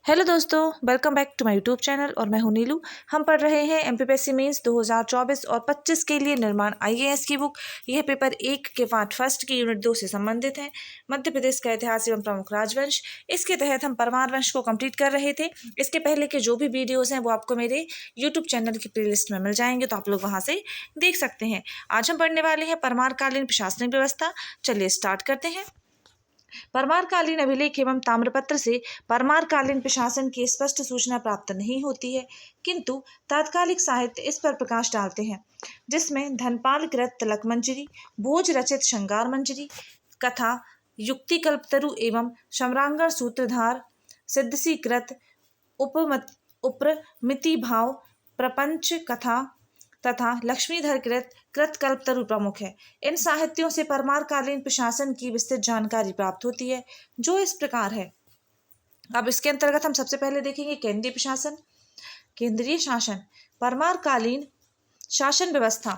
Hello दोस्तों, welcome back to my YouTube channel और मैं हूं नीलू। हम पढ़ रहे हैं एमपीपीएससी मेंस 2024 और 25 के लिए निर्माण आईएएस की बुक। यह पेपर 1 के पार्ट फर्स्ट की यूनिट 2 से संबंधित है। मध्य प्रदेश का इतिहास एवं प्रमुख राजवंश। इसके तहत हम परमार वंश को कंप्लीट कर रहे थे। इसके पहले के जो भी वीडियोज हैं वो आपको मेरे यूट्यूब चैनल की प्लेलिस्ट में मिल जाएंगे, तो आप लोग वहाँ से देख सकते हैं। आज हम पढ़ने वाले हैं परमारकालीन प्रशासनिक व्यवस्था। चलिए स्टार्ट करते हैं। परमारकालीन अभिलेख एवं ताम्रपत्र से परमारकालीन प्रशासन की स्पष्ट सूचना प्राप्त नहीं होती है, किंतु तात्कालिक साहित्य इस पर प्रकाश डालते हैं, जिसमें धनपाल कृत तिलक मंजरी, भोज रचित श्रृंगार मंजरी, कथा युक्ति कल्पतरु एवं सम्रांगण सूत्रधार, सिद्धसी कृत उपमत उपमिति भाव प्रपंच कथा तथा लक्ष्मीधर कृत कृतकल्पतरु प्रमुख है। इन साहित्यों से परमारकालीन प्रशासन की विस्तृत जानकारी प्राप्त होती है, जो इस प्रकार है। अब इसके अंतर्गत हम सबसे पहले देखेंगे केंद्रीय प्रशासन। केंद्रीय शासन परमारकालीन शासन व्यवस्था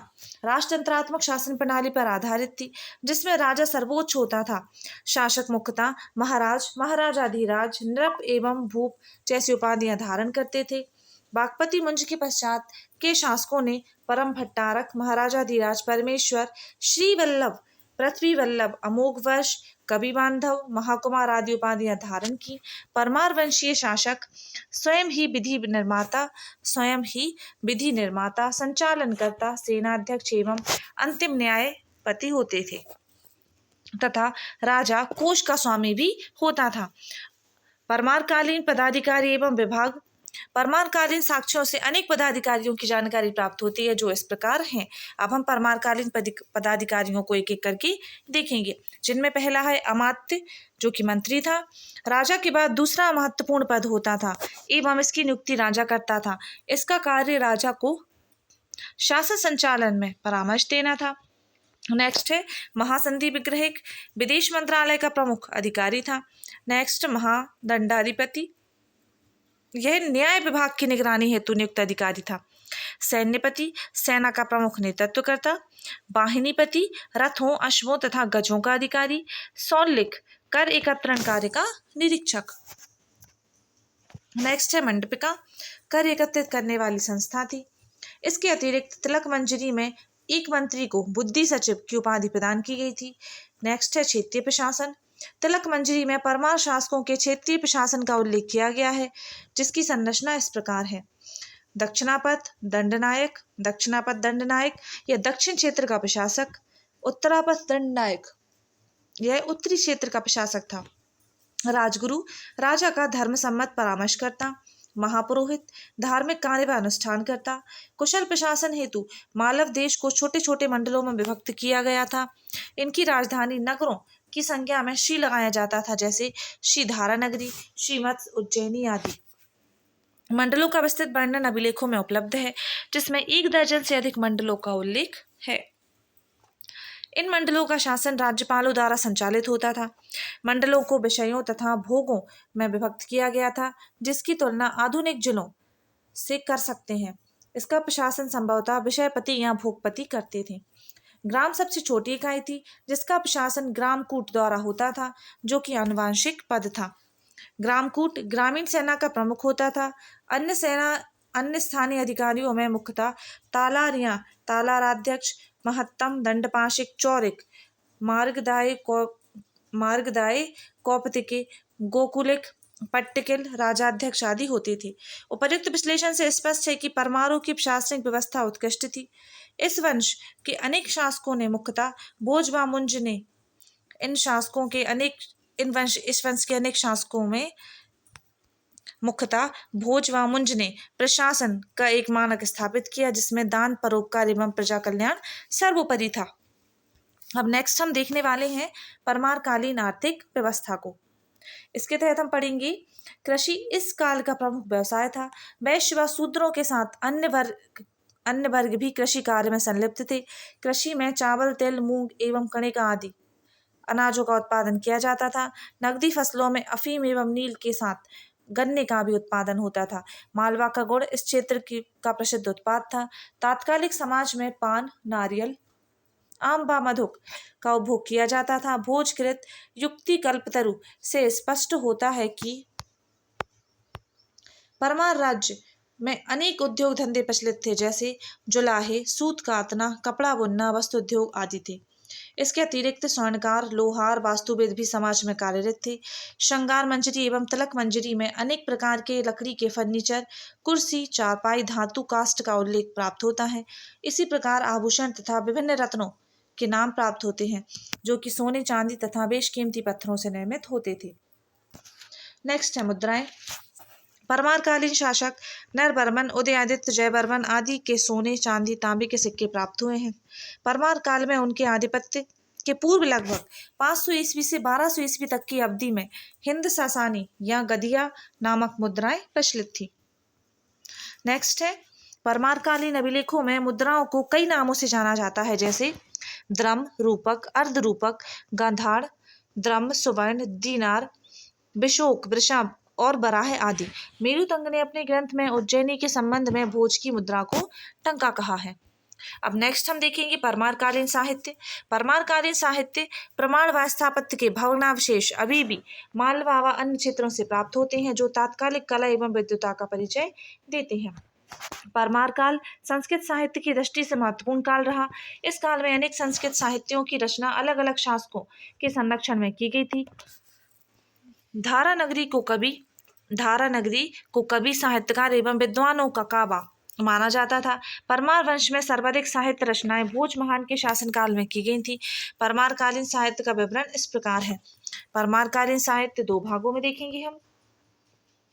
राष्ट्रतंत्रात्मक शासन प्रणाली पर आधारित थी, जिसमें राजा सर्वोच्च होता था। शासक मुख्यतः महाराज, महाराजाधिराज, नृप एवं भूप जैसी उपाधियां धारण करते थे। बागपति मुंज के पश्चात के शासकों ने परम भट्टारक, महाराजाधिराज, परमेश्वर, श्री वल्लभ, पृथ्वी वल्लभ, अमोघ वर्ष, कवि बांधव, महाकुमार आदि उपाधियां धारण की। परमार वंशीय शासक स्वयं ही विधि निर्माता, संचालनकर्ता, सेनाध्यक्ष एवं अंतिम न्यायपति होते थे तथा राजा कोष का स्वामी भी होता था। परमारकालीन पदाधिकारी एवं विभाग परमारकालीन साक्ष्यों से अनेक पदाधिकारियों की जानकारी प्राप्त होती है, जो इस प्रकार हैं। अब हम परमारकालीन पदाधिकारियों को एक एक करके देखेंगे, जिनमें पहला है अमात्य, जो कि मंत्री था। राजा के बाद दूसरा महत्वपूर्ण पद होता था एवं इसकी नियुक्ति राजा करता था। इसका कार्य राजा को शासन संचालन में परामर्श देना था। नेक्स्ट है महासंधि विग्रहिक, विदेश मंत्रालय का प्रमुख अधिकारी था। नेक्स्ट महादंडाधिपति, यह न्याय विभाग की निगरानी हेतु नियुक्त अधिकारी था। सैन्यपति, सेना का प्रमुख नेतृत्व करता। वाहिनीपति, रथों, अश्वों तथा गजों का अधिकारी। सौलिक, कर एकत्रण कार्य का निरीक्षक। नेक्स्ट है मंडपिका, कर एकत्रित करने वाली संस्था थी। इसके अतिरिक्त तिलक मंजरी में एक मंत्री को बुद्धि सचिव की उपाधि प्रदान की गई थी। नेक्स्ट है क्षेत्रीय प्रशासन। तिलक मंजरी में परमार शासकों के क्षेत्रीय प्रशासन का उल्लेख किया गया है, जिसकी संरचना इस प्रकार है। दक्षिणापथ दंडनायक, दक्षिणापथ दंडनायक यह दक्षिण क्षेत्र का प्रशासक। उत्तरापथ दंडनायक यह उत्तरी क्षेत्र का प्रशासक था। राजगुरु, राजा का धर्म सम्मत परामर्श करता। महापुरोहित, धार्मिक कार्य का अनुष्ठान करता। कुशल प्रशासन हेतु मालव देश को छोटे छोटे मंडलों में विभक्त किया गया था। इनकी राजधानी नगरों की संख्या में श्री लगाया जाता था, जैसे श्री धारा नगरी, श्रीमत्स, उज्जैनी आदि। मंडलों का विस्तृत वर्णन अभिलेखों में उपलब्ध है, जिसमें 1 दर्जन से अधिक मंडलों का उल्लेख है। इन मंडलों का शासन राज्यपालों द्वारा संचालित होता था। मंडलों को विषयों तथा भोगों में विभक्त किया गया था, जिसकी तुलना आधुनिक जिलों से कर सकते हैं। इसका प्रशासन संभवतः विषयपति या भोगपति करते थे। ग्राम सबसे छोटी इकाई थी, जिसका प्रशासन ग्रामकूट द्वारा होता था, जो कि आनुवंशिक पद था। ग्रामकूट ग्रामीण सेना का प्रमुख होता था। अन्य स्थानीय अधिकारियों में मुख्यतः तालारियां, तालाराध्यक्ष, महत्तम, दंडपाशिक, चौरिक, मार्गदाय, कौपतिके, गोकुलिक, पट्टिकिल, राजाध्यक्ष आदि होते थे। उपर्युक्त विश्लेषण से स्पष्ट है कि परमारों की प्रशासनिक व्यवस्था उत्कृष्ट थी। इस वंश के अनेक शासकों ने मुख्यतः भोजवामुंज ने इस वंश के अनेक शासकों में मुख्यतः भोजवामुंज ने प्रशासन का एक मानक स्थापित किया, जिसमें दान, परोपकार एवं प्रजा कल्याण सर्वोपरि था। अब नेक्स्ट हम देखने वाले हैं परमारकालीन आर्थिक व्यवस्था को। इसके तहत हम पढ़ेंगे कृषि इस काल का प्रमुख व्यवसाय था। वैश्य व शूद्रों के साथ अन्य वर्ग भी कृषि कार्य में संलिप्त थे। कृषि में चावल, तिल, मूंग एवं कणिका आदि अनाजों का उत्पादन किया जाता था। नकदी फसलों में अफीम एवं नील के साथ गन्ने का भी उत्पादन होता था। मालवा का गुड़ इस क्षेत्र का प्रसिद्ध उत्पाद था। तात्कालिक समाज में पान, नारियल, आम व मधुक का उपभोग किया जाता था। भोजकृत युक्ति कल्पतरु से स्पष्ट होता है कि परमार राज्य में अनेक उद्योग धंधे प्रचलित थे, जैसे जुलाहे, सूत कातना, कपड़ा बुनना, वस्त्र उद्योग आदि थे। इसके अतिरिक्त स्वर्णकार, लोहार, वास्तुविद भी समाज में कार्यरत थे। श्रृंगार मंजरी एवं तिलक मंजरी में अनेक प्रकार के लकड़ी के फर्नीचर, कुर्सी, चारपाई, धातु, काष्ठ का उल्लेख प्राप्त होता है। इसी प्रकार आभूषण तथा विभिन्न रत्नों के नाम प्राप्त होते हैं, जो कि सोने, चांदी तथा बेशकीमती पत्थरों से निर्मित होते थे। नेक्स्ट है मुद्राएं। परमारकालीन शासक नरवर्मन, उदयादित्य, जयवर्मन आदि के सोने, चांदी, तांबे के सिक्के प्राप्त हुए हैं। परमार काल में उनके आधिपत्य के पूर्व लगभग 500 ईस्वी से 1200 ईस्वी तक की अवधि में हिंद सासानी या गधिया नामक मुद्राएं प्रचलित थी। नेक्स्ट है, परमारकालीन अभिलेखों में मुद्राओं को कई नामों से जाना जाता है, जैसे द्रम, रूपक, अर्धरूपक, गांधार, द्रम, सुवर्ण, दीनार, बिशोक, वृषभ और बराह आदि। मेरुतंग ने अपने ग्रंथ में उज्जैनी के संबंध में भोज की मुद्रा को टंका कहा है। अब नेक्स्ट हम देखेंगे परमारकालीन साहित्य। परमारकालीन साहित्य प्रमाण व स्थापत्य के भग्नावशेष अभी भी मालवा व अन्य क्षेत्रों से प्राप्त होते हैं, जो तात्कालिक कला एवं विद्वता का परिचय देते हैं। परमार काल संस्कृत साहित्य की दृष्टि से महत्वपूर्ण काल रहा। इस काल में अनेक संस्कृत साहित्यों की रचना अलग अलग शासकों के संरक्षण में की गई थी। धारा नगरी को कवि, साहित्यकार एवं विद्वानों का काबा माना जाता था। परमार वंश में सर्वाधिक साहित्य रचनाएं भोज महान के शासनकाल में की गई थी। परमारकालीन साहित्य का विवरण इस प्रकार है। परमारकालीन साहित्य दो भागों में देखेंगे हम,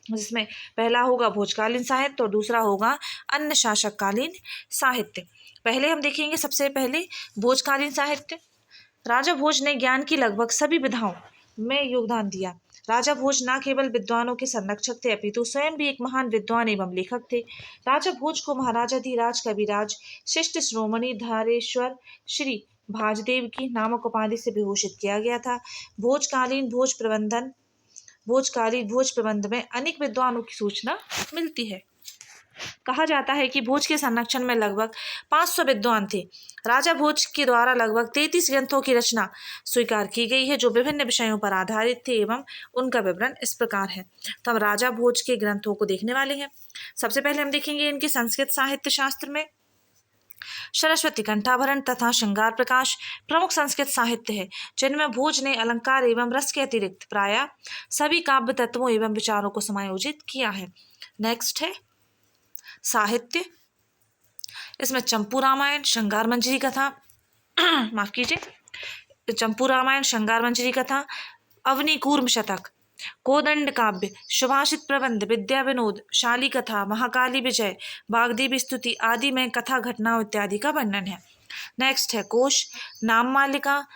जिसमें पहला होगा भोजकालीन साहित्य और दूसरा होगा अन्य शासककालीन साहित्य। पहले हम देखेंगे सबसे पहले भोजकालीन साहित्य। राजा भोज ने ज्ञान की लगभग सभी विधाओं में योगदान दिया। राजा भोज न केवल विद्वानों के संरक्षक थे, अपितु स्वयं भी एक महान विद्वान एवं लेखक थे। राजा भोज को महाराजाधिराज, कविराज, शिष्ट श्रोमणी, धारेश्वर श्री भाजदेव की नामक उपाधि से विभूषित किया गया था। भोजकालीन भोज प्रबंध में अनेक विद्वानों की सूचना मिलती है। कहा जाता है कि भोज के संरक्षण में लगभग 500 विद्वान थे। राजा भोज के द्वारा लगभग 33 ग्रंथों की रचना स्वीकार की गई है, जो विभिन्न विषयों पर आधारित थे एवं उनका विवरण इस प्रकार है। तो हम राजा भोज के ग्रंथों को देखने वाले हैं। सबसे पहले हम देखेंगे इनके संस्कृत साहित्य शास्त्र में सरस्वती कंठाभरण तथा श्रृंगार प्रकाश प्रमुख संस्कृत साहित्य है, जिनमें भोज ने अलंकार एवं रस के अतिरिक्त प्रायः सभी काव्य तत्वों एवं विचारों को समायोजित किया है। नेक्स्ट है साहित्य। इसमें चंपू रामायण, श्रृंगार मंजरी कथा माफ कीजिए, चंपू रामायण, श्रृंगार मंजरी कथा, अवनी कूर्म शतक, कोदंड काव्य, सुभाषित प्रबंध, विद्या विनोद, शाली कथा, महाकाली विजय, वाग्देवी स्तुति आदि में कथा, घटनाओं इत्यादि का वर्णन है। नेक्स्ट है कोश, नाम मालिका,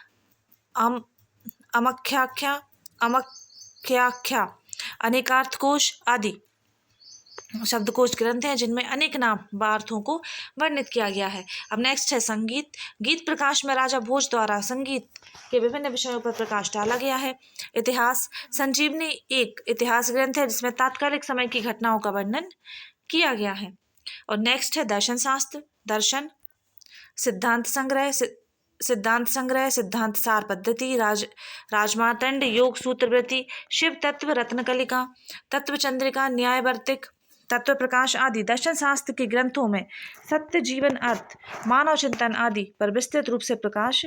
अमख्याख्या, अनेकार्थ कोश आदि शब्दकोश ग्रंथ हैं, जिनमें अनेक नाम व अर्थों को वर्णित किया गया है। अब नेक्स्ट है संगीत। गीत प्रकाश में राजा भोज द्वारा संगीत के विभिन्न विषयों पर प्रकाश डाला गया है। इतिहास, संजीवनी एक इतिहास ग्रंथ है, जिसमें तात्कालिक समय की घटनाओं का वर्णन किया गया है। और नेक्स्ट है दर्शन शास्त्र। दर्शन, सिद्धांत संग्रह, सिद्धांत सार पद्धति, राजमार्तंड, योग सूत्रवृत्ति, शिव तत्व, रत्नकलिका, तत्व चंद्रिका, न्यायवर्तिक, तत्व प्रकाश आदि दर्शन शास्त्र के ग्रंथों में सत्य, जीवन, अर्थ, मानव चिंतन आदि पर विस्तृत रूप से प्रकाश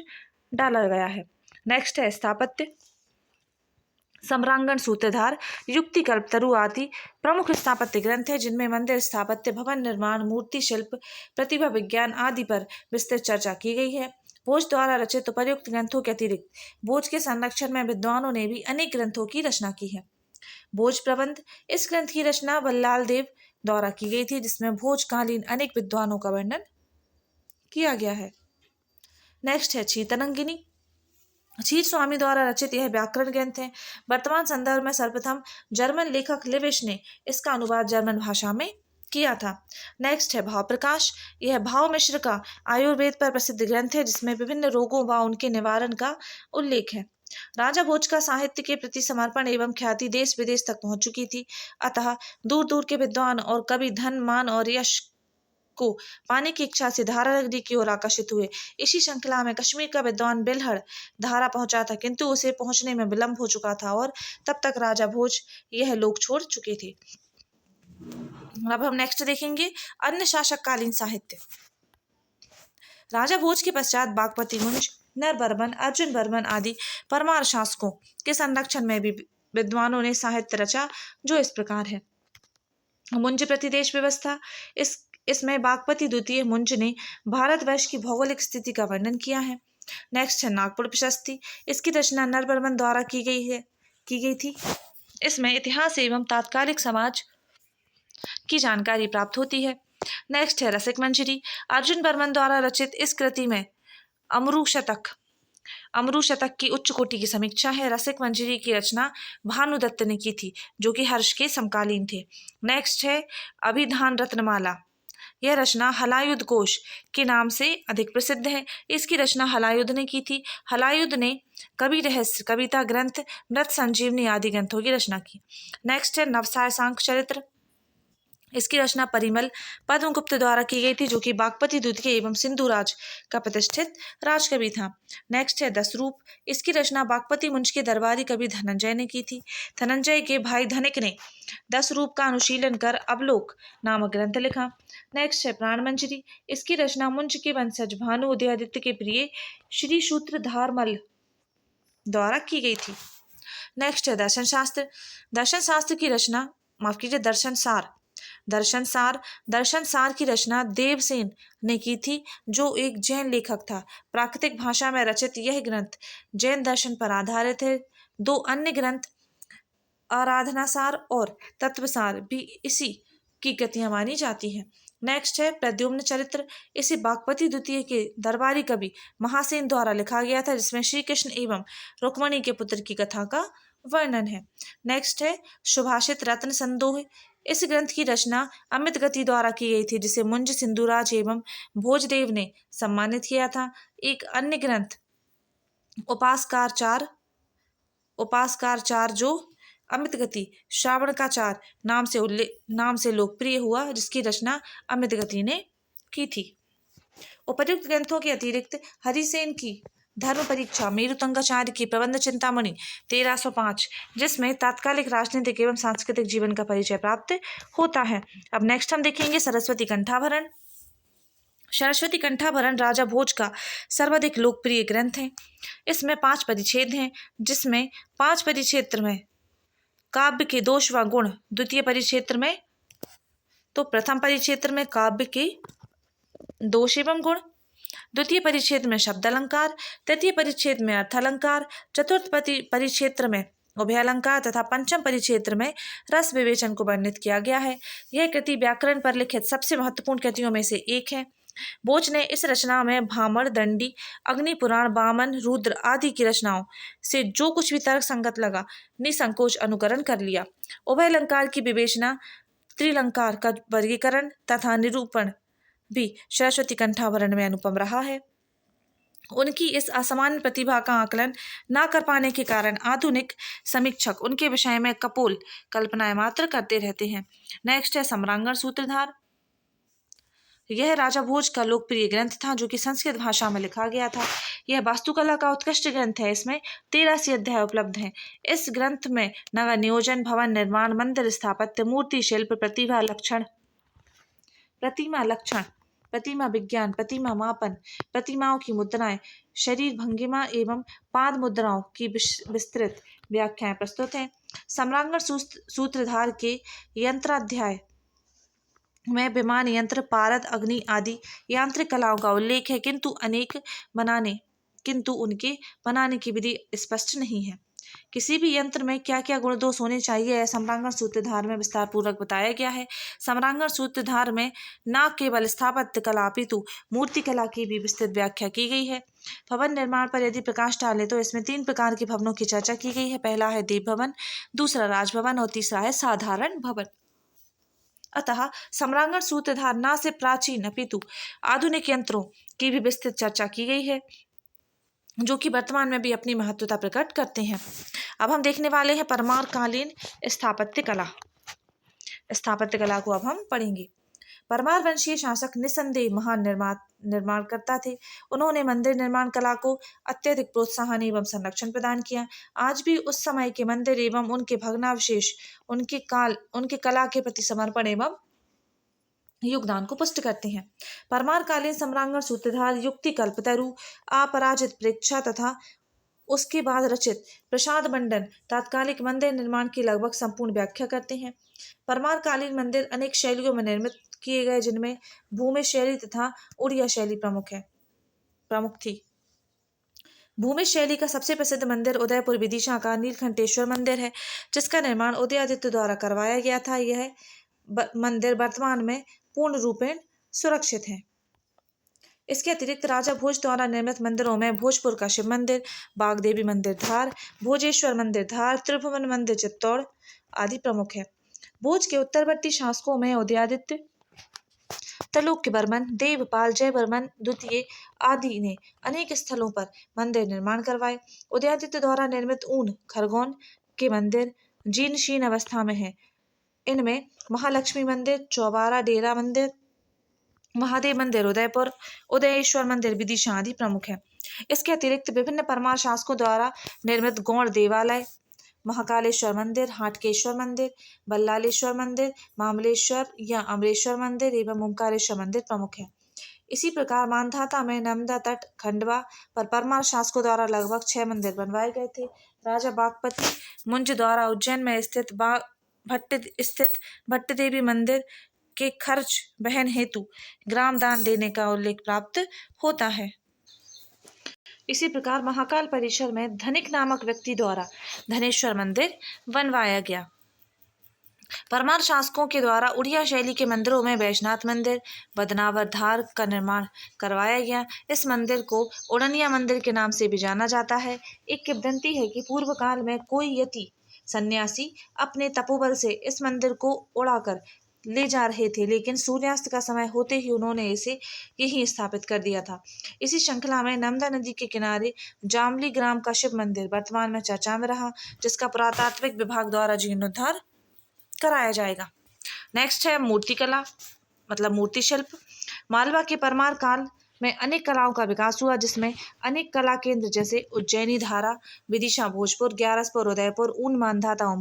डाला गया है। नेक्स्ट है स्थापत्य। सम्रांगण, सूत्रधार, युक्ति, कल्पतरु आदि प्रमुख स्थापत्य ग्रंथ है, जिनमें मंदिर स्थापत्य, भवन निर्माण, मूर्ति शिल्प, प्रतिभा विज्ञान आदि पर विस्तृत चर्चा की गई है। भोज द्वारा रचित उपर्युक्त ग्रंथों के अतिरिक्त भोज के संरक्षण में विद्वानों ने भी अनेक ग्रंथों की रचना की है। भोज प्रबंध, इस ग्रंथ की रचना बल्लाल देव द्वारा की गई थी, जिसमें भोजकालीन अनेक विद्वानों का वर्णन किया गया है। नेक्स्ट है क्षीतरंगिनी। क्षीर स्वामी द्वारा रचित यह व्याकरण ग्रंथ है। वर्तमान संदर्भ में सर्वप्रथम जर्मन लेखक लिविश ने इसका अनुवाद जर्मन भाषा में किया था। नेक्स्ट है भाव प्रकाश। यह भाव मिश्र का आयुर्वेद पर प्रसिद्ध ग्रंथ है, जिसमें विभिन्न रोगों व उनके निवारण का उल्लेख है। राजा भोज का साहित्य के प्रति समर्पण एवं ख्याति देश विदेश तक पहुंच चुकी थी, अतः दूर दूर के विद्वान और कवि धन, मान और यश को पाने की इच्छा से धारा नगरी की ओर आकर्षित हुए। इसी श्रृंखला में कश्मीर का विद्वान बिल्हड़ धारा पहुंचा था, किंतु उसे पहुंचने में विलंब हो चुका था और तब तक राजा भोज यह लोक छोड़ चुके थे। अब हम नेक्स्ट देखेंगे अन्य शासककालीन साहित्य। राजा भोज के पश्चात बागपति मुंज, नरबर्मन, अर्जुन बर्मन आदि परमार शासकों के संरक्षण में भी विद्वानों ने साहित्य रचा, जो इस प्रकार है। मुंज प्रतिदेश व्यवस्था। इसमें बागपति द्वितीय मुंज ने भारतवर्ष की भौगोलिक स्थिति का वर्णन किया है। नेक्स्ट है नागपुर प्रशस्ति। इसकी रचना नरबर्मन द्वारा की गई थी। इसमें इतिहास एवं तात्कालिक समाज की जानकारी प्राप्त होती है। नेक्स्ट है रसिक मंजरी। अर्जुन बर्मन द्वारा रचित इस कृति में अमरू शतक की उच्च कोटि की समीक्षा है। रसिक मंजरी की रचना भानुदत्त ने की थी, जो कि हर्ष के समकालीन थे। नेक्स्ट है अभिधान रत्नमाला। यह रचना हलायुध कोश के नाम से अधिक प्रसिद्ध है। इसकी रचना हलायुध ने की थी। हलायुध ने कवि रहस्य, कविता ग्रंथ, मृत संजीवनी आदि ग्रंथों की रचना की। नेक्स्ट है नवसाय सांक चरित्र। इसकी रचना परिमल पद्मगुप्त द्वारा की गई थी, जो कि बागपति द्वितीय एवं सिंधुराज का प्रतिष्ठित राजकवि था। नेक्स्ट है दसरूप। इसकी रचना बागपति मुंज के दरबारी कवि धनंजय ने की थी। धनंजय के भाई धनिक ने दसरूप का अनुशीलन कर अवलोक नामक ग्रंथ लिखा। नेक्स्ट है प्राणमंजरी। इसकी रचना मुंज के वंशज भानु उदयादित्य के प्रिय श्री सूत्रधारमल द्वारा की गई थी। नेक्स्ट है दर्शन शास्त्र। दर्शन शास्त्र की रचना दर्शन सार की रचना देवसेन ने की थी, जो एक जैन लेखक था। प्राकृतिक भाषा में रचित यह ग्रंथ जैन दर्शन पर आधारित है। दो अन्य ग्रंथ आराधनासार और तत्वसार भी इसी की कृतियां मानी जाती हैं। नेक्स्ट है प्रद्युम्न चरित्र। इसे बागपति द्वितीय के दरबारी कवि महासेन द्वारा लिखा गया था, जिसमें श्री कृष्ण एवं रुक्मणी के पुत्र की कथा का वर्णन है। नेक्स्ट है सुभाषित रत्न संदोह। इस ग्रंथ की रचना अमित गति द्वारा की गई थी, जिसे मुंज, सिंधुराज एवं भोजदेव ने सम्मानित किया था। एक अन्य ग्रंथ उपासकार चार, जो अमित गति श्रावणकाचार नाम से लोकप्रिय हुआ, जिसकी रचना अमित गति ने की थी। उपर्युक्त ग्रंथों के अतिरिक्त हरिसेन की धर्म परीक्षा, मेरुतंगाचार्य की प्रबंध चिंतामणि 1305, जिसमें तात्कालिक राजनीतिक एवं सांस्कृतिक जीवन का परिचय प्राप्त होता है। अब नेक्स्ट हम देखेंगे सरस्वती कंठाभरण। सरस्वती कंठाभरण राजा भोज का सर्वाधिक लोकप्रिय ग्रंथ है। इसमें 5 परिच्छेद हैं, जिसमें 5 परिच्छेद में काव्य के दोष व गुण, द्वितीय परिच्छेद में तो प्रथम परिच्छेद में काव्य के दोष एवं गुण, द्वितीय परिच्छेद में शब्द अलंकार, तृतीय परिच्छेद में अर्थ अलंकार, चतुर्थ परिच्छेद में उभय अलंकार तथा पंचम परिच्छेद में रस विवेचन को वर्णित किया गया है। यह कृति व्याकरण पर लिखित सबसे महत्वपूर्ण कृतियों में से एक है। बोझ ने इस रचना में भामर, दंडी, अग्नि पुराण, वामन, रुद्र आदि की रचनाओं से जो कुछ भी तर्क संगत लगा, निसंकोच अनुकरण कर लिया। उभय अलंकार की विवेचना, त्रिलंकार का वर्गीकरण तथा निरूपण भी सरस्वती कंठाभरण में अनुपम रहा है। उनकी इस असामान्य प्रतिभा का आकलन न कर पाने के कारण आधुनिक समीक्षक उनके विषय में कपोल कल्पनाएं मात्र करते रहते हैं। नेक्स्ट है सम्रांगण सूत्रधार। यह राजा भोज का लोकप्रिय ग्रंथ था, जो कि संस्कृत भाषा में लिखा गया था। यह वास्तुकला का उत्कृष्ट ग्रंथ है। इसमें 83 अध्याय उपलब्ध हैं। इस ग्रंथ में नगर नियोजन, भवन निर्माण, मंदिर स्थापत्य, मूर्ति शिल्प, प्रतिमा लक्षण, प्रतिमा विज्ञान, प्रतिमा मापन, प्रतिमाओं की मुद्राएं, शरीर भंगिमा एवं पाद मुद्राओं की विस्तृत व्याख्याएं प्रस्तुत हैं। सम्रांगण सूत्रधार के यंत्राध्याय में विमान यंत्र, पारद, अग्नि आदि यांत्रिक कलाओं का उल्लेख है, किंतु उनके बनाने की विधि स्पष्ट नहीं है। किसी भी यंत्र में क्या क्या गुण दोष होने चाहिए, यह सम्रांगण सूत्रधार में विस्तार पूर्वक बताया गया है। सम्रांगण सूत्रधार में न केवल स्थापत्य कला अपितु मूर्ति कला की भी विस्तृत व्याख्या की गई है। भवन निर्माण पर यदि प्रकाश डालें तो इसमें 3 प्रकार के भवनों की चर्चा की गई है। पहला है देव भवन, दूसरा राजभवन और तीसरा है साधारण भवन। अतः सम्रांगण सूत्रधार न सिर्फ प्राचीन अपितु आधुनिक यंत्रों की भी विस्तृत चर्चा की गई है, जो कि वर्तमान में भी अपनी महत्वता प्रकट करते हैं। अब हम देखने वाले हैं परमार कालीन स्थापत्य कला। स्थापत्य कला को अब हम पढ़ेंगे। परमार वंशीय शासक निसंदेह महान निर्माणकर्ता थे। उन्होंने मंदिर निर्माण कला को अत्यधिक प्रोत्साहन एवं संरक्षण प्रदान किया। आज भी उस समय के मंदिर एवं उनके भग्नावशेष उनके कला के प्रति समर्पण एवं योगदान को पुष्ट करते हैं। परमार कालीन सम्रांगण सूत्रधार, युक्ति कल्पतरु, अपराजित परीक्षा तथा उसके बाद रचित प्रसाद मंडन तात्कालिक मंदिर निर्माण की लगभग संपूर्ण व्याख्या करते हैं। परमार कालीन मंदिर अनेक शैलियों में निर्मित किए गए, जिनमें भूमि शैली तथा उड़िया शैली प्रमुख थी। भूमि शैली का सबसे प्रसिद्ध मंदिर उदयपुर विदिशा का नीलकंठेश्वर मंदिर है, जिसका निर्माण उदयादित्य द्वारा करवाया गया था। यह मंदिर वर्तमान में पूर्ण रूपेण सुरक्षित है। इसके अतिरिक्त राजा भोज द्वारा निर्मित मंदिरों में भोजपुर का शिव मंदिर, बागदेवी मंदिर धार, भोजेश्वर मंदिर धार, त्रिभुवन मंदिर चित्तौड़ आदि प्रमुख है। भोज के उत्तरवर्ती शासकों में उदयादित्य, त्रिलोक्यवर्मन, देवपाल, जयवर्मन द्वितीय आदि ने अनेक स्थलों पर मंदिर निर्माण करवाए। उदयादित्य द्वारा निर्मित ऊन खरगोन के मंदिर जीर्ण शीर्ण अवस्था में है। इनमें महालक्ष्मी मंदिर, चौबारा डेरा मंदिर, महादेव मंदिर उदयपुर, उदयेश्वर मंदिर विदिशा आदि प्रमुख है। इसके अतिरिक्त विभिन्न परमार शासकों द्वारा निर्मित गौड़ देवालय, महाकालेश्वर मंदिर, हाटकेश्वर मंदिर, बल्लालेश्वर मंदिर, मामलेश्वर या अमलेश्वर मंदिर एवं ओंकारेश्वर मंदिर प्रमुख है। इसी प्रकार मानधाता में नर्मदा तट खंडवा पर परमार शासकों द्वारा लगभग 6 मंदिर बनवाए गए थे। राजा बागपति मुंज द्वारा उज्जैन में स्थित भट्ट देवी मंदिर के खर्च वहन हेतु ग्राम दान देने का उल्लेख प्राप्त होता है। इसी प्रकार महाकाल परिसर में धनिक नामक व्यक्ति द्वारा धनेश्वर मंदिर बनवाया गया। परमार शासकों के द्वारा उड़िया शैली के मंदिरों में वैजनाथ मंदिर, बदनावर धार का निर्माण करवाया गया। इस मंदिर को उड़निया मंदिर के नाम से भी जाना जाता है। एक किंवदंती है कि पूर्व काल में कोई यति सन्यासी अपने तपोबल से इस मंदिर को उड़ाकर ले जा रहे थे, लेकिन सूर्यास्त का समय होते ही उन्होंने इसे यहीं स्थापित कर दिया था। इसी श्रृंखला में नर्मदा नदी के किनारे जामली ग्राम का शिव मंदिर वर्तमान में चर्चा में रहा, जिसका पुरातात्विक विभाग द्वारा जीर्णोद्धार कराया जाएगा। नेक्स्ट है मूर्तिकला मतलब मूर्ति शिल्प। मालवा के परमार काल में अनेक कलाओं का विकास हुआ, जिसमें अनेक कला केंद्र जैसे उज्जैनी धारा, विदिशा भोजपुर, ग्यारसपुर उदयपुर, ऊन मानधाता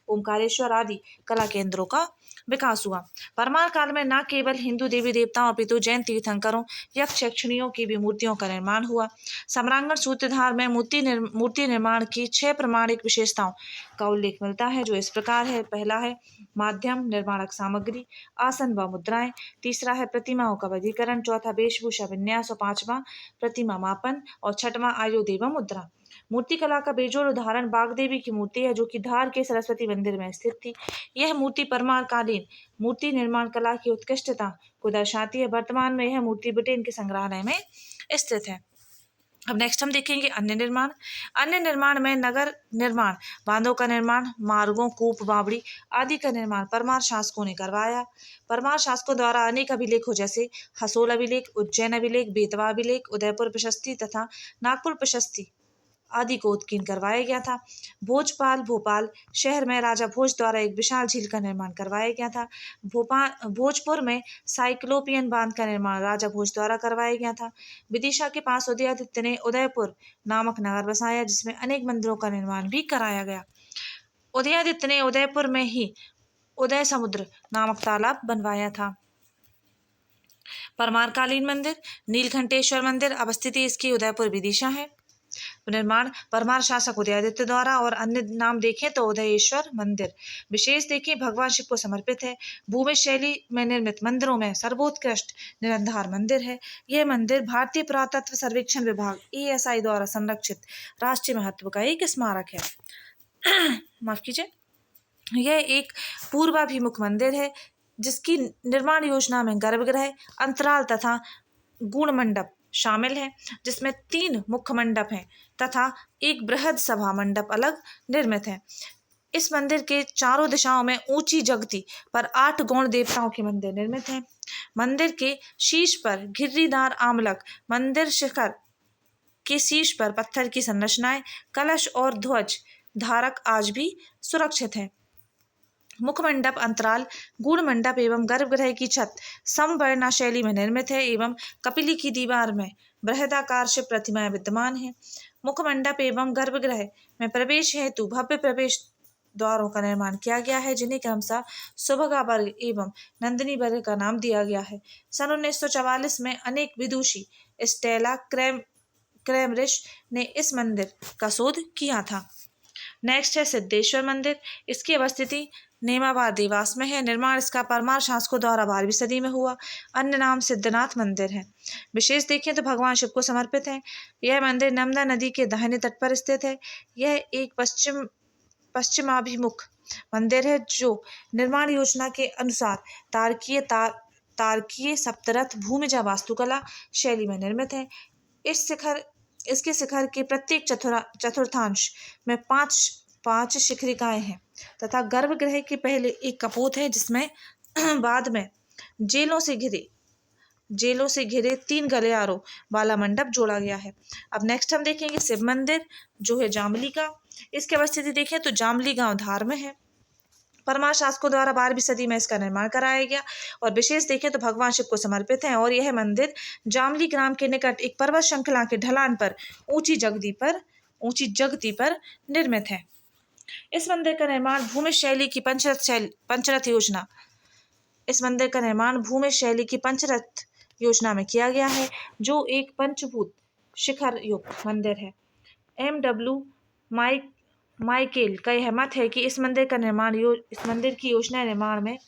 ओंकारेश्वर आदि कला केंद्रों का विकास हुआ। परमार काल में न केवल हिंदू देवी देवताओं अपितु जैन तीर्थंकरों, यक्ष यक्षिणियों की भी मूर्तियों का निर्माण हुआ। सम्रांगण सूत्रधार में मूर्ति निर्माण की 6 प्रमाणिक विशेषताओं का उल्लेख मिलता है, जो इस प्रकार है। पहला है माध्यम निर्माणक सामग्री, आसन व मुद्राएं। तीसरा है प्रतिमाओं का वर्गीकरण। चौथा वेशभूषा विन्यास और पांचवा प्रतिमा मापन और छठवां आयुध एवं मुद्रा। मूर्ति कला का बेजोड़ उदाहरण बागदेवी की मूर्ति है, जो कि धार के सरस्वती मंदिर में स्थित थी। यह मूर्ति परमार कालीन मूर्ति निर्माण कला की उत्कृष्टता को दर्शाती है। वर्तमान में यह मूर्ति ब्रिटेन के संग्रहालय में स्थित है। अब नेक्स्ट हम देखेंगे अन्य निर्माण में नगर निर्माण, बांधों का निर्माण, मार्गों, कूप, बावड़ी आदि का निर्माण परमार शासकों ने करवाया। परमार शासकों द्वारा अनेक अभिलेखों जैसे हसोल अभिलेख, उज्जैन अभिलेख, बेतवा अभिलेख, उदयपुर प्रशस्ति तथा नागपुर प्रशस्ति आदि को उत्कीर्ण करवाया गया था। भोपाल शहर में राजा भोज द्वारा एक विशाल झील का निर्माण करवाया गया था। भोजपुर में साइक्लोपियन बांध का निर्माण राजा भोज द्वारा करवाया गया था। विदिशा के पास उदयादित्य ने उदयपुर नामक नगर बसाया, जिसमें अनेक मंदिरों का निर्माण भी कराया गया। उदयादित्य ने उदयपुर में ही उदय समुद्र नामक तालाब बनवाया था। परमारकालीन मंदिर नीलकंठेश्वर मंदिर अवस्थित इसकी उदयपुर विदिशा है। निर्माण परमार शासक उदयादित्य द्वारा और अन्य नाम देखें तो उदयेश्वर मंदिर विशेष देखें भगवान शिव को समर्पित है। भूमि शैली में निर्मित मंदिरों में सर्वोत्कृष्ट निराधार मंदिर है। यह मंदिर भारतीय पुरातत्व सर्वेक्षण विभाग ASI द्वारा संरक्षित राष्ट्रीय महत्व का एक स्मारक है। माफ कीजिए, यह एक पूर्वाभिमुख मंदिर है, जिसकी निर्माण योजना में गर्भगृह, अंतराल तथा गुण मंडप शामिल है, जिसमें 3 मुख्य मंडप हैं तथा एक बृहद सभा मंडप अलग निर्मित है। इस मंदिर के चारों दिशाओं में ऊंची जगती पर 8 गौण देवताओं के मंदिर निर्मित हैं। मंदिर के शीर्ष पर घिर्रीदार आमलक, मंदिर शिखर के शीर्ष पर पत्थर की संरचनाएं, कलश और ध्वज धारक आज भी सुरक्षित है। मुखमंडप, अंतराल, गूढ़ मंडप एवं गर्भगृह की छत समवर्णा शैली में निर्मित है एवं कपिली की दीवार में बृहदाकार शिव प्रतिमाएं विद्यमान है। मुखमंडप एवं गर्भगृह में प्रवेश हेतु भव्य प्रवेश द्वारों का निर्माण किया गया है, जिन्हें क्रमशः सुभगा वर्ग एवं नंदिनी वर्ग का नाम दिया गया है। सन 1944 में अनेक विदुषी स्टेला क्रैमरिश ने इस मंदिर का शोध किया था। नेक्स्ट है सिद्धेश्वर मंदिर। इसकी अवस्थिति नेमाबाद देवास में है। निर्माण इसका परमार शासकों द्वारा 12वीं सदी में हुआ। अन्य नाम सिद्धनाथ मंदिर है। विशेष देखें तो भगवान शिव को समर्पित है। यह मंदिर नर्मदा नदी के दाहिने तट पर स्थित है। यह एक पश्चिमाभिमुख मंदिर है जो निर्माण योजना के अनुसार तारकीय सप्तरथ भूमिजा वास्तुकला शैली में निर्मित है। इसके शिखर के प्रत्येक चतुर्थांश में पांच शिखरिकाएं हैं तथा गर्भगृह के पहले एक कपोत है, जिसमें बाद में जेलों से घिरे 3 गलियारों वाला मंडप जोड़ा गया है। अब नेक्स्ट हम देखेंगे शिव मंदिर, जो है जामली का। इसकी अवस्थिति देखें तो जामली गांव धार में है। परमार शासकों द्वारा 12वीं सदी में इसका निर्माण कराया गया और विशेष देखें तो भगवान शिव को समर्पित है। और यह मंदिर जामली ग्राम के निकट एक पर्वत श्रृंखला के ढलान पर ऊंची जगती पर निर्मित है। इस मंदिर का निर्माण भूमि शैली की पंचरथ योजना में किया गया है, जो एक पंचभूत शिखर युक्त मंदिर है। M.W. माइकेल का यह मत है कि इस मंदिर की योजना निर्माण में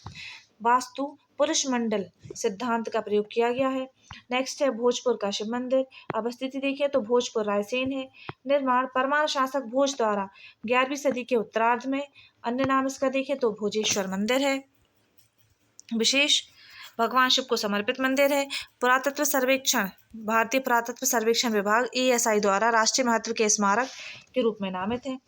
वास्तु पुरुष मंडल सिद्धांत का प्रयोग किया गया है। नेक्स्ट है भोजपुर का शिव मंदिर। अवस्थिति देखें तो भोजपुर रायसेन है। निर्माण परमार शासक भोज द्वारा 11वीं सदी के उत्तरार्ध में। अन्य नाम इसका देखें तो भोजेश्वर मंदिर है। विशेष भगवान शिव को समर्पित मंदिर है। पुरातत्व सर्वेक्षण, भारतीय पुरातत्व सर्वेक्षण विभाग ASI द्वारा राष्ट्रीय महत्व के स्मारक के रूप में नामित है।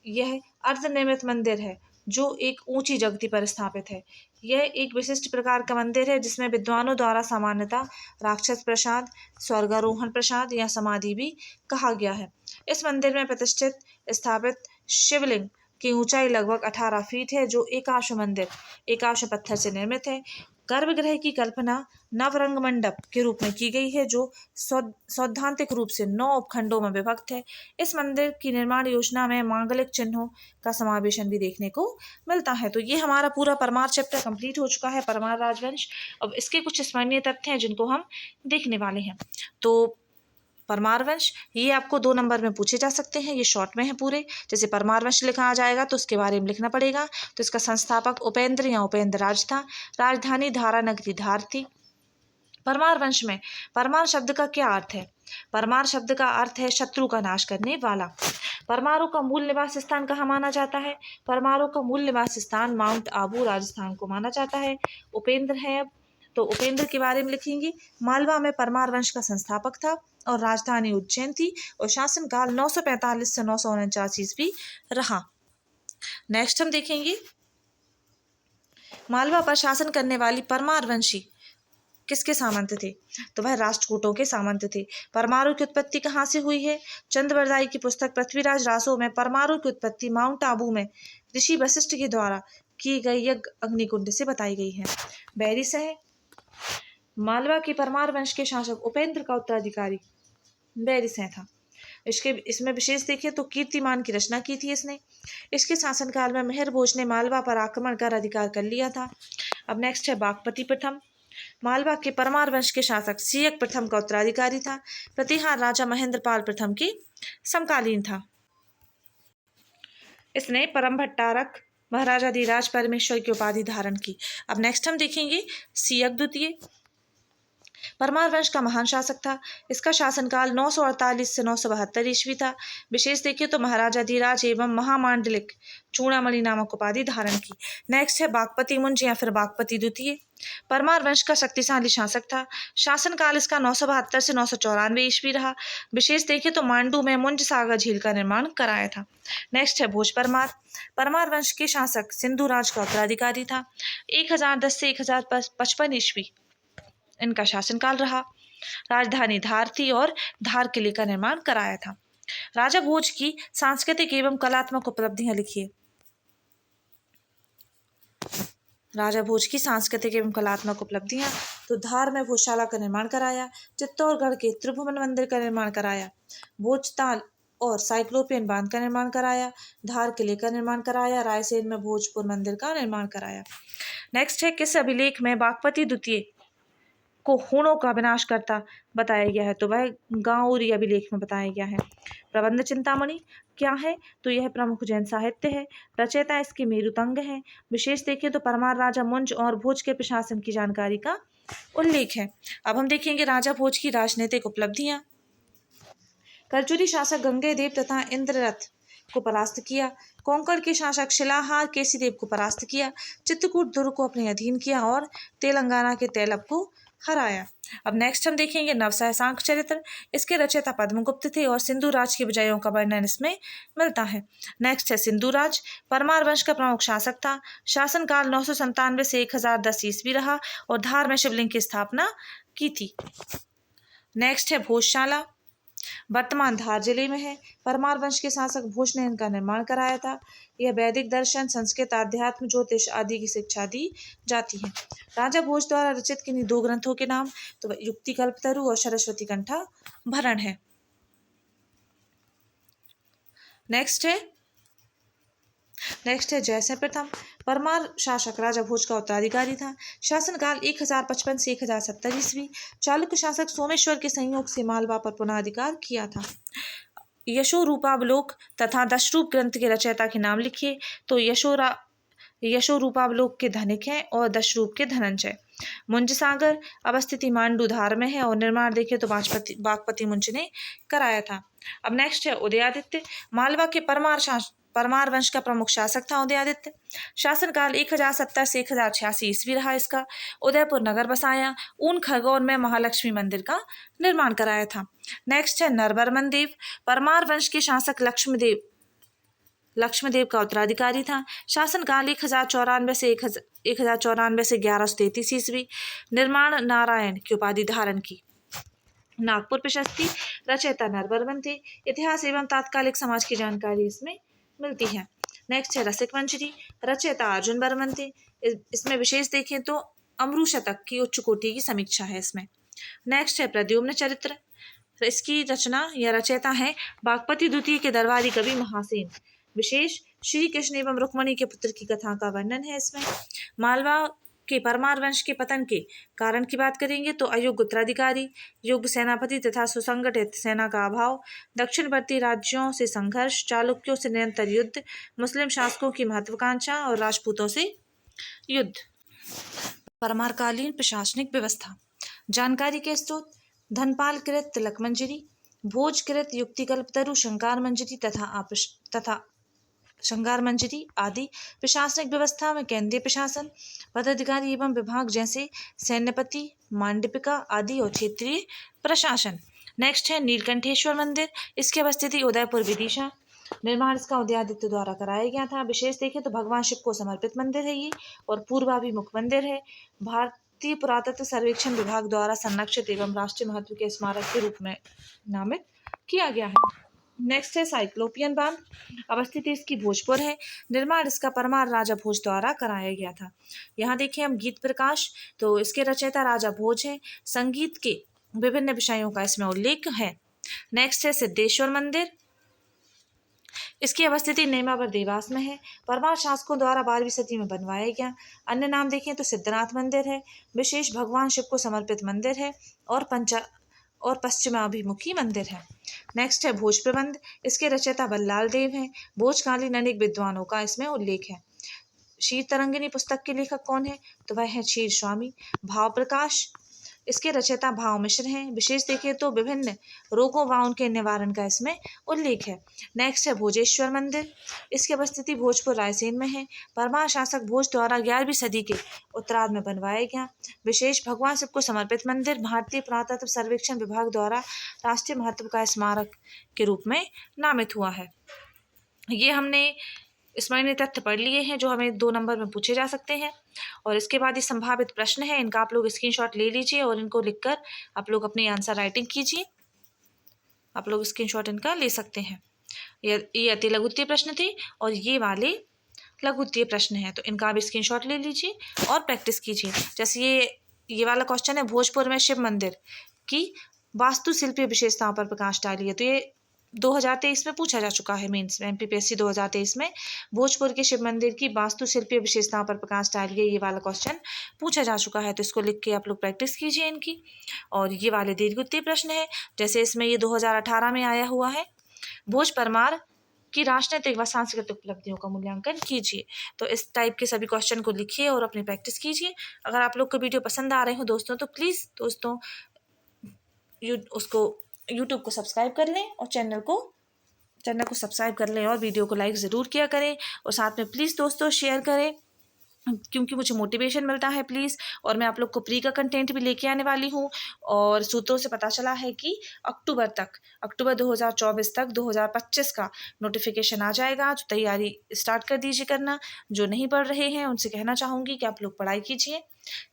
यह अर्धनिर्मित मंदिर है जो एक ऊंची जगती पर स्थापित है। यह एक विशिष्ट प्रकार का मंदिर है जिसमें विद्वानों द्वारा सामान्यतः राक्षस प्रसाद, स्वर्गारोहण प्रसाद या समाधि भी कहा गया है। इस मंदिर में प्रतिष्ठित स्थापित शिवलिंग की ऊंचाई लगभग 18 फीट है, जो एकाक्ष पत्थर से निर्मित है। गर्भगृह की कल्पना नवरंग मंडप के रूप में की गई है, जो सैद्धांतिक रूप से 9 उपखंडों में विभक्त है। इस मंदिर की निर्माण योजना में मांगलिक चिन्हों का समावेशन भी देखने को मिलता है। तो ये हमारा पूरा परमार चैप्टर कंप्लीट हो चुका है, परमार राजवंश। अब इसके कुछ स्मरणीय तथ्य हैं जिनको हम देखने वाले हैं। तो परमार वंश ये आपको 2 नंबर में पूछे जा सकते हैं। ये शॉर्ट में है पूरे। जैसे परमार वंश लिखा आ जाएगा तो उसके बारे में लिखना पड़ेगा। तो इसका संस्थापक उपेंद्र या उपेंद्र राज था। राजधानी धारा नगरी धार थी। परमार वंश में परमार शब्द का क्या अर्थ है? परमार शब्द का अर्थ है शत्रु का नाश करने वाला। परमारों का मूल निवास स्थान कहाँ माना जाता है? परमारों का मूल निवास स्थान माउंट आबू राजस्थान को माना जाता है। उपेंद्र है। अब तो उपेंद्र के बारे में लिखेंगे। मालवा में परमार वंश का संस्थापक था और राजधानी उज्जैन थी और शासनकाल 945 से 949 ईस्वी रहा। नेक्स्ट हम देखेंगे मालवा पर शासन करने वाली परमार वंशी किसके सामंत थे? तो वह राष्ट्रकूटों के सामंत थे। परमाणु की उत्पत्ति कहाँ से हुई है? चंद्रबरदाई की पुस्तक पृथ्वीराज रासो में परमाणु की उत्पत्ति माउंट आबू में ऋषि वशिष्ठ के द्वारा की गई यज्ञ अग्निकुंड से बताई गई है। बैरी से है। मालवा के परमार वंश के शासक उपेंद्र का उत्तराधिकारी बैरी से था। इसमें विशेष देखें तो कीर्तिमान की रचना की थी इसने। इसके शासनकाल में मेहर भोज ने मालवा पर आक्रमण कर अधिकार कर लिया था। अब नेक्स्ट है बागपति प्रथम। मालवा के परमार वंश के शासक सियक प्रथम का उत्तराधिकारी था। प्रतिहार राजा महेंद्रपाल प्रथम के समकालीन था। इसने परम भट्टारक महाराजाधिराज परमेश्वर की उपाधि धारण की। अब नेक्स्ट हम देखेंगे सियक द्वितीय। परमार वंश का महान शासक था। इसका शासनकाल 948 से 972 ईस्वी था। विशेष देखें तो महाराजाधिराज एवं महामांडलिक चूड़ामणि नामक उपाधि धारण की। नेक्स्ट है बागपति मुंज या फिर बागपति द्वितीय। परमार वंश का शक्तिशाली शासक था। शासनकाल इसका 972 से 994 ईस्वी रहा। विशेष देखें तो मांडू में मुंज सागर झील का निर्माण कराया था। नेक्स्ट है भोज परमार। परमार वंश के शासक सिंधु राज का उत्तराधिकारी था। 1010 से 1055 ईस्वी इनका शासनकाल रहा। राजधानी धार थी और धार किले का निर्माण कराया था। राजा भोज की सांस्कृतिक एवं कलात्मक उपलब्धियां लिखिए। राजा भोज की सांस्कृतिक एवं कलात्मक उपलब्धियां, तो धार में भोजशाला का निर्माण कराया, चित्तौड़गढ़ के त्रिभुवन मंदिर का निर्माण कराया, भोजताल और साइक्लोपियन बांध का निर्माण कराया, धार किले का निर्माण कराया, रायसेन में भोजपुर मंदिर का निर्माण कराया। नेक्स्ट है, किस अभिलेख में बागपति द्वितीय को हूणों का विनाश करता बताया गया है? तो वह गांउरी अभिलेख में बताया गया है। प्रबंध चिंतामणि क्या है? तो यह प्रमुख जैन साहित्य है। रचयिता इसके मेरुतंग है। विशेष देखें तो परमार राजा मुंज और भोज के प्रशासन की जानकारी का उल्लेख है। अब हम देखेंगे राजा भोज की राजनीतिक उपलब्धियां। करचुरी शासक गंगेदेव तथा इंद्ररथ को परास्त किया। कोंकण के शासक शिलाहार केसीदेव को परास्त किया। चित्रकूट दुर्ग को अपने अधीन किया और तेलंगाना के तेलप को हराया। अब नेक्स्ट हम देखेंगे नवसहसांक चरित्र। इसके रचयिता पद्मगुप्त थे और सिंधु राज की विजयों का वर्णन इसमें मिलता है। नेक्स्ट है सिंधु राज। परमार वंश का प्रमुख शासक था। शासनकाल 997 से 1010 ईस्वी रहा और धार में शिवलिंग की स्थापना की थी। नेक्स्ट है भोजशाला, वर्तमान धार जिले में है। परमार वंश के शासक भोज ने इनका निर्माण कराया था। यह वैदिक दर्शन, संस्कृत, आध्यात्म, ज्योतिष आदि की शिक्षा दी जाती है। राजा भोज द्वारा रचित किन्हीं दो ग्रंथों के नाम, तो युक्ति कल्पतरु और सरस्वती कंठा भरण है। नेक्स्ट है जयसिंह प्रथम। परमार शासक राजा भोज का उत्तराधिकारी था। शासनकाल 1055 से 1070 ईस्वी। चालुक्य शासक सोमेश्वर के संयोग से मालवा पर पुनः अधिकार किया था। यशो रूपावलोक तथा दशरूप ग्रंथ के रचयिता के नाम लिखिए। तो यशो रूपावलोक के धनिक हैं और दशरूप के धनंजय। मुंज सागर अवस्थिति मांडू धार में है और निर्माण देखें तो बागपति मुंज ने कराया था। अब नेक्स्ट है उदयादित्य। मालवा के परमार वंश का प्रमुख शासक था उदयादित्य। शासनकाल 1070 से 1086 ईस्वी रहा इसका। उदयपुर नगर बसाया। ऊन खरगोन में महालक्ष्मी मंदिर का निर्माण कराया था। नेक्स्ट है नरवर्मन देव। परमार वंश के शासक लक्ष्मदेव का उत्तराधिकारी था। शासनकाल 1094 से 1133 ईस्वी। निर्माण नारायण की उपाधि धारण की। नागपुर प्रशस्ति रचयिता नरवर्मन थे। इतिहास एवं तात्कालिक समाज की जानकारी इसमें मिलती है। नेक्स्ट है रसिक वंशरी। रचयिता अर्जुन वर्मन थे। इसमें विशेष देखें तो अमरू शतक की उच्च कोटि की समीक्षा है इसमें। नेक्स्ट है प्रद्युम्न चरित्र। इसकी रचना या रचयिता है बागपति द्वितीय के दरबारी कवि महासेन। विशेष श्री कृष्ण एवं रुक्मणी के पुत्र की कथा का वर्णन है इसमें। मालवा के परमार वंश के पतन के कारण की बात करेंगे तो अयोग्य उत्तराधिकारी, योग्य सेनापति तथा सुसंगठित सेना का अभाव, दक्षिणवर्ती राज्यों से संघर्ष, चालुक्यों से निरंतर युद्ध, मुस्लिम शासकों की महत्वाकांक्षा और राजपूतों से युद्ध। परमारकालीन प्रशासनिक व्यवस्था। जानकारी के स्रोत धनपाल कृत तिलक मंजरी, भोज कृत युक्तिकल्पतरु, शंकार मंजरी तथा शंगार मंजरी आदि। प्रशासनिक व्यवस्था में केंद्रीय प्रशासन, पदाधिकारी एवं विभाग जैसे सैन्यपति, मांडपिका आदि और क्षेत्रीय प्रशासन। नेक्स्ट है नीलकंठेश्वर मंदिर। इसकी अवस्थिति उदयपुर विदिशा। निर्माण इसका उदयादित्य द्वारा कराया गया था। विशेष देखें तो भगवान शिव को समर्पित मंदिर है ये और पूर्वाभिमुख मंदिर है। भारतीय पुरातत्व सर्वेक्षण विभाग द्वारा संरक्षित एवं राष्ट्रीय महत्व के स्मारक के रूप में नामित किया गया है। नेक्स्ट है साइक्लोपियन बांध। अवस्थिति इसकी भोजपुर है। निर्माण इसका परमार राजा भोज द्वारा कराया गया था। यहाँ देखिए हम गीत प्रकाश, तो इसके रचयिता राजा भोज है। संगीत के विभिन्न विषयों का इसमें उल्लेख है। नेक्स्ट है सिद्धेश्वर मंदिर। इसकी अवस्थिति नेमावर देवास में है। परमार शासकों द्वारा 12वीं सदी में बनवाया गया। अन्य नाम देखें तो सिद्धनाथ मंदिर है। विशेष भगवान शिव को समर्पित मंदिर है और पश्चिमाभिमुखी मंदिर है। नेक्स्ट है भोज प्रबंध। इसके रचयिता बल्लाल देव हैं। भोजकालीन अनेक विद्वानों का इसमें उल्लेख है। क्षीर तरंगिनी पुस्तक के लेखक कौन है? तो वह है क्षीर स्वामी। भाव प्रकाश। इसके रचयिता भाव मिश्र हैं। विशेष देखें तो विभिन्न रोगों व उनके निवारण का इसमें उल्लेख है। नेक्स्ट है भोजेश्वर मंदिर। इसकी अवस्थिति भोजपुर रायसेन में है। परमार शासक भोज द्वारा 11वीं सदी के उत्तरार्ध में बनवाया गया। विशेष भगवान शिव को समर्पित मंदिर भारतीय पुरातत्व सर्वेक्षण विभाग द्वारा राष्ट्रीय महत्व का स्मारक के रूप में नामित हुआ है। ये हमने स्मरणीय तथ्य पढ़ लिए हैं जो हमें 2 नंबर में पूछे जा सकते हैं। और इसके बाद ये संभावित प्रश्न है, इनका आप लोग स्क्रीनशॉट ले लीजिए और इनको लिखकर आप लोग अपनी आंसर राइटिंग कीजिए। आप लोग स्क्रीनशॉट इनका ले सकते हैं। ये अति लघु उत्तरीय प्रश्न थे और ये वाले लघुत्तीय प्रश्न है, तो इनका भी स्क्रीनशॉट ले लीजिए और प्रैक्टिस कीजिए। जैसे ये वाला क्वेश्चन है, भोजपुर में शिव मंदिर की वास्तुशिल्पीय विशेषताओं पर प्रकाश डालिए। तो ये 2023 में पूछा जा चुका है मेंस में, MPPSC 2023 में भोजपुर के शिव मंदिर की वास्तुशिल्पीय विशेषताओं पर प्रकाश डालिए, ये वाला क्वेश्चन पूछा जा चुका है। तो इसको लिख के आप लोग प्रैक्टिस कीजिए इनकी। और ये वाले दीर्घवृत्तीय प्रश्न है, जैसे इसमें ये 2018 में आया हुआ है, भोज परमार की राजनीतिक व सांस्कृतिक उपलब्धियों का मूल्यांकन कीजिए। तो इस टाइप के सभी क्वेश्चन को लिखिए और अपनी प्रैक्टिस कीजिए। अगर आप लोग को वीडियो पसंद आ रहे हो दोस्तों, तो प्लीज़ दोस्तों यूट्यूब को सब्सक्राइब कर लें और चैनल को सब्सक्राइब कर लें और वीडियो को लाइक ज़रूर किया करें। और साथ में प्लीज़ दोस्तों शेयर करें, क्योंकि मुझे मोटिवेशन मिलता है प्लीज़। और मैं आप लोग को प्री का कंटेंट भी लेके आने वाली हूँ। और सूत्रों से पता चला है कि अक्टूबर 2024 तक 2025 का नोटिफिकेशन आ जाएगा। तो तैयारी स्टार्ट कर दीजिए करना। जो नहीं पढ़ रहे हैं उनसे कहना चाहूँगी कि आप लोग पढ़ाई कीजिए,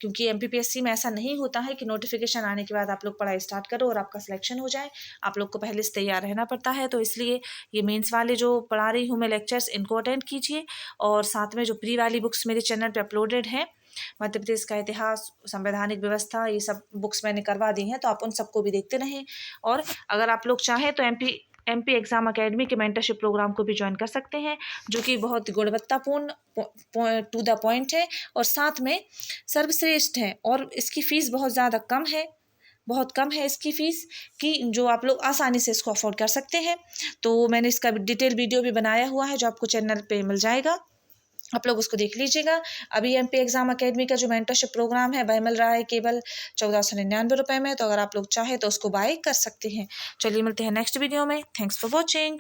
क्योंकि MPPSC में ऐसा नहीं होता है कि नोटिफिकेशन आने के बाद आप लोग पढ़ाई स्टार्ट करो और आपका सिलेक्शन हो जाए। आप लोग को पहले से तैयार रहना पड़ता है। तो इसलिए ये मेंस वाले जो पढ़ा रही हूँ मैं लेक्चर्स, इनको अटेंड कीजिए। और साथ में जो प्री वाली बुक्स मेरे चैनल पे अपलोडेड हैं, मध्य प्रदेश का इतिहास, संवैधानिक व्यवस्था, ये सब बुक्स मैंने करवा दी हैं, तो आप उन सबको भी देखते रहें। और अगर आप लोग चाहें तो MP एग्ज़ाम अकेडमी के मेंटरशिप प्रोग्राम को भी ज्वाइन कर सकते हैं, जो कि बहुत गुणवत्तापूर्ण, टू द पॉइंट है और साथ में सर्वश्रेष्ठ है। और इसकी फ़ीस बहुत ज़्यादा कम है, बहुत कम है इसकी फ़ीस, कि जो आप लोग आसानी से इसको अफोर्ड कर सकते हैं। तो मैंने इसका डिटेल वीडियो भी बनाया हुआ है, जो आपको चैनल पे मिल जाएगा, आप लोग उसको देख लीजिएगा। अभी MP एग्ज़ाम अकेडमी का जो मेंटरशिप प्रोग्राम है वह मिल रहा है केवल 1499 रुपये में। तो अगर आप लोग चाहें तो उसको बाय कर सकते हैं। चलिए मिलते हैं नेक्स्ट वीडियो में। Thanks for watching.